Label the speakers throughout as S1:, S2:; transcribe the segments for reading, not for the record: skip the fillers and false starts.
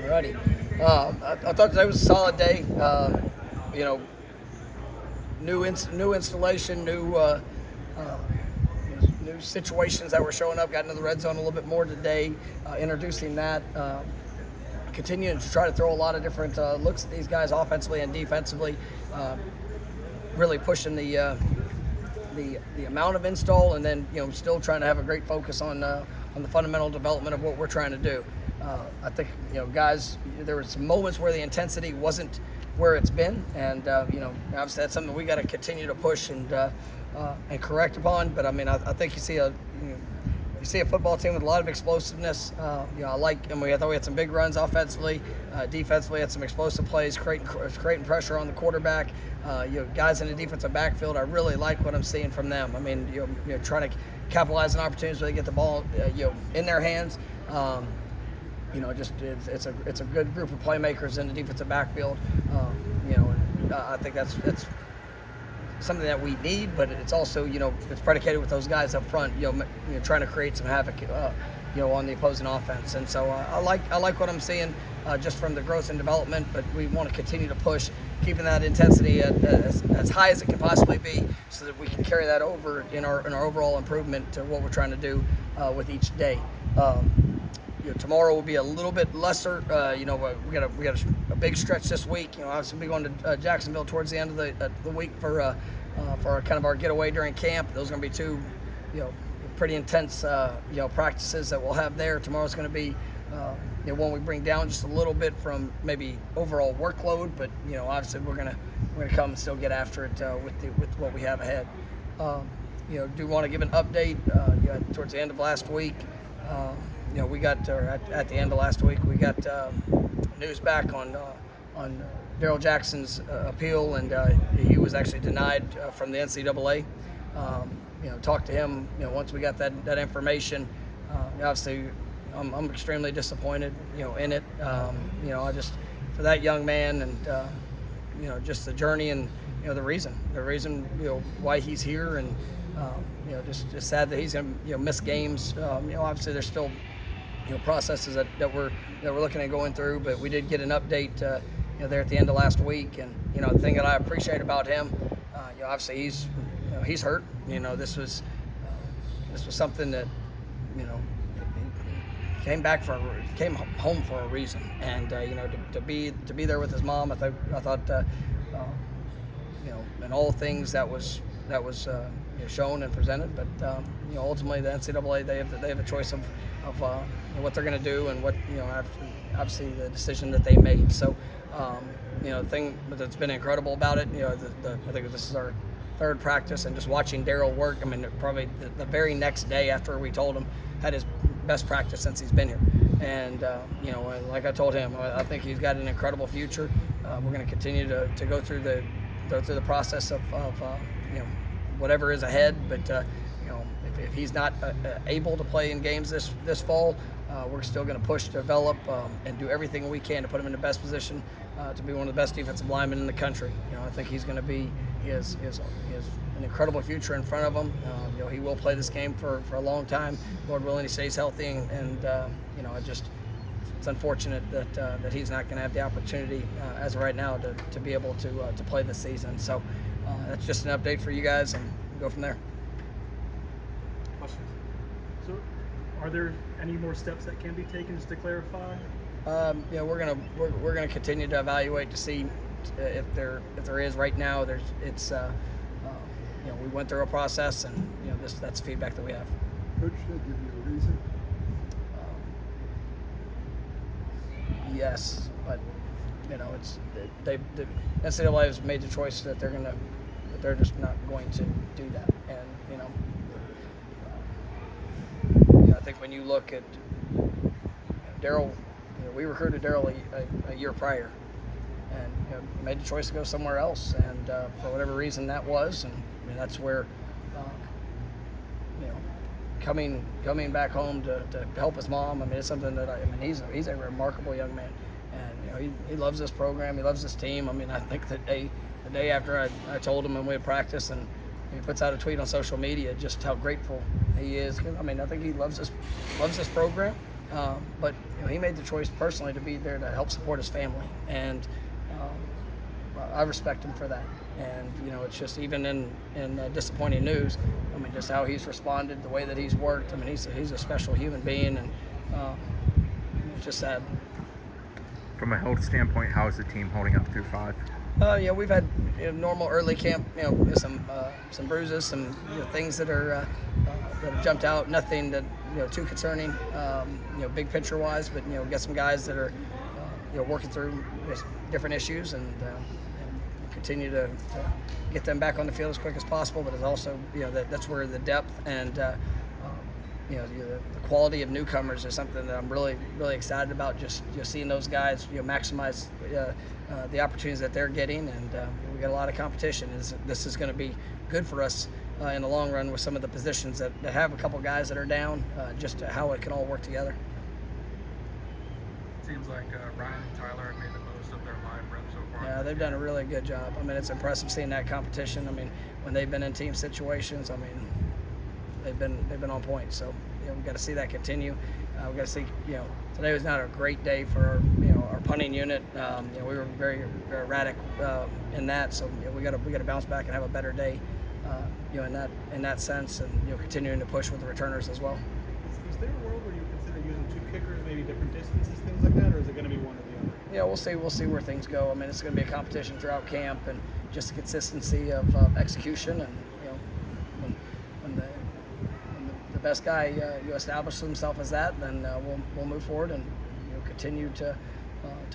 S1: Alrighty. I thought today was a solid day. New installation, new situations that were showing up. Got into the red zone a little bit more today. Introducing that. Continuing to try to throw a lot of different looks at these guys offensively and defensively. Really pushing the amount of install, and then still trying to have a great focus on the fundamental development of what we're trying to do. I think guys, there were some moments where the intensity wasn't where it's been, and obviously that's something we got to continue to push and correct upon. But I mean, I think you see a football team with a lot of explosiveness. I thought we had some big runs offensively, defensively had some explosive plays, creating pressure on the quarterback. Guys in the defensive backfield, I really like what I'm seeing from them. I mean, trying to capitalize on opportunities where they get the ball, in their hands. It's a good group of playmakers in the defensive backfield. I think that's something that we need, but it's also it's predicated with those guys up front. Trying to create some havoc, on the opposing offense. And so I like what I'm seeing just from the growth and development. But we want to continue to push, keeping that intensity as high as it can possibly be, so that we can carry that over in our overall improvement to what we're trying to do with each day. Tomorrow will be a little bit lesser. We got a big stretch this week. Obviously we'll be going to Jacksonville towards the end of the week for kind of our getaway during camp. Those are going to be two, pretty intense, practices that we'll have there. Tomorrow's going to be, one we bring down just a little bit from maybe overall workload, but obviously we're gonna come and still get after it with what we have ahead. Do want to give an update. Towards the end of last week. We got at the end of last week, we got news back on Darrell Jackson's appeal, and he was actually denied from the NCAA. Talked to him. Once we got that information, obviously I'm extremely disappointed. In it. I just, for that young man, and just the journey and the reason why he's here, and just sad that he's gonna miss games. Obviously there's still processes that we're looking at going through, but we did get an update there at the end of last week. And the thing that I appreciate about him, obviously he's hurt. This was something that came home for a reason, and to be there with his mom. I thought in all things that was shown and presented, but ultimately the NCAA, they have a choice of what they're going to do, and what obviously the decision that they made. So the thing that's been incredible about it, I think this is our third practice, and just watching Darrell work. I mean, probably the very next day after we told him, had his best practice since he's been here. And like I told him, I think he's got an incredible future. We're going to continue to go through the process of whatever is ahead, but if he's not able to play in games this fall, we're still going to push, develop, and do everything we can to put him in the best position to be one of the best defensive linemen in the country. I think he has an incredible future in front of him. He will play this game for a long time, Lord willing. He stays healthy, and it's unfortunate that he's not going to have the opportunity as of right now to be able to play this season. So that's just an update for you guys, and we'll go from there.
S2: Questions? So, are there any more steps that can be taken just to clarify?
S1: We're gonna continue to evaluate to see if there is. Right now, we went through a process, and that's the feedback that we have.
S3: Coach, did they give you a reason?
S1: Yes, but the NCAA has made the choice that they're just not going to do that. And I think when you look at Darrell, we recruited Darrell a year prior, and made the choice to go somewhere else, and for whatever reason that was, and that's where coming back home to help his mom. I mean, it's something that he's a remarkable young man, and he loves this program, he loves this team. I mean, I think that the day after I told him, and we had practice, and he puts out a tweet on social media just how grateful he is. I mean, I think he loves this program, but he made the choice personally to be there to help support his family, and I respect him for that. And it's just even in disappointing news. I mean, just how he's responded, the way that he's worked. I mean, he's a special human being, and it's just sad.
S4: From a health standpoint, how is the team holding up through 5?
S1: We've had normal early camp, some bruises, some things that are that have jumped out. Nothing that too concerning, big picture wise. But we got some guys that are working through different issues, and continue to get them back on the field as quick as possible. But it's also that's where the depth and the quality of newcomers is something that I'm really excited about. Just seeing those guys maximize the opportunities that they're getting, and we got a lot of competition. This is going to be good for us in the long run with some of the positions that have a couple guys that are down. Just how it can all work together.
S5: Seems like Ryan and Tyler have made the most of their live reps so far.
S1: Yeah, they've done a really good job. I mean, it's impressive seeing that competition. I mean, when they've been in team situations, I mean, they've been on point. So we've got to see that continue. We've got to see. Today was not a great day for our punting unit. We were very erratic in that. So we got to bounce back and have a better day. In that sense, and continuing to push with the returners as well.
S2: Is there a world where you consider using 2 kickers, maybe different distances, things like that, or is it going to be one or the other?
S1: Yeah, we'll see. We'll see where things go. I mean, it's going to be a competition throughout camp, and just the consistency of execution. And when the best guy establishes himself as that, then we'll move forward and continue to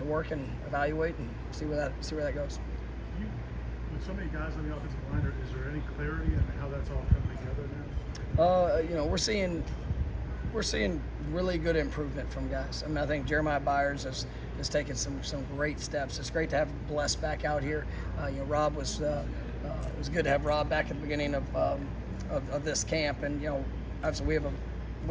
S1: work and evaluate and see where that goes.
S3: With so many guys on the offensive line, is there any clarity in how that's all coming together now?
S1: We're seeing really good improvement from guys. I mean, I think Jeremiah Byers has taken some great steps. It's great to have Bless back out here. Rob it was good to have Rob back at the beginning of this camp, and obviously we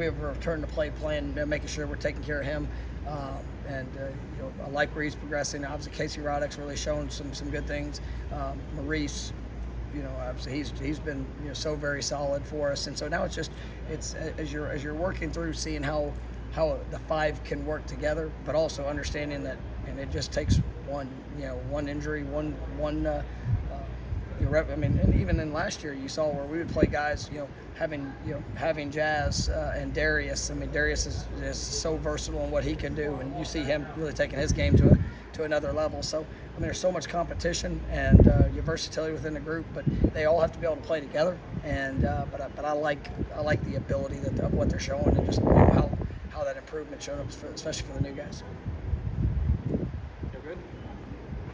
S1: have a return to play plan, making sure we're taking care of him. I like where he's progressing. Obviously, Casey Roddick's really shown some good things. Maurice, obviously he's been so very solid for us, and so now it's as you're working through seeing how the 5 can work together, but also understanding that, and it just takes one injury, one. I mean, and even in last year, you saw where we would play guys, having Jazz and Darius. I mean, Darius is so versatile in what he can do, and you see him really taking his game to another level. So, I mean, there's so much competition and your versatility within the group, but they all have to be able to play together. And but I like the ability of what they're showing, and just how that improvement showed up, especially for the new guys.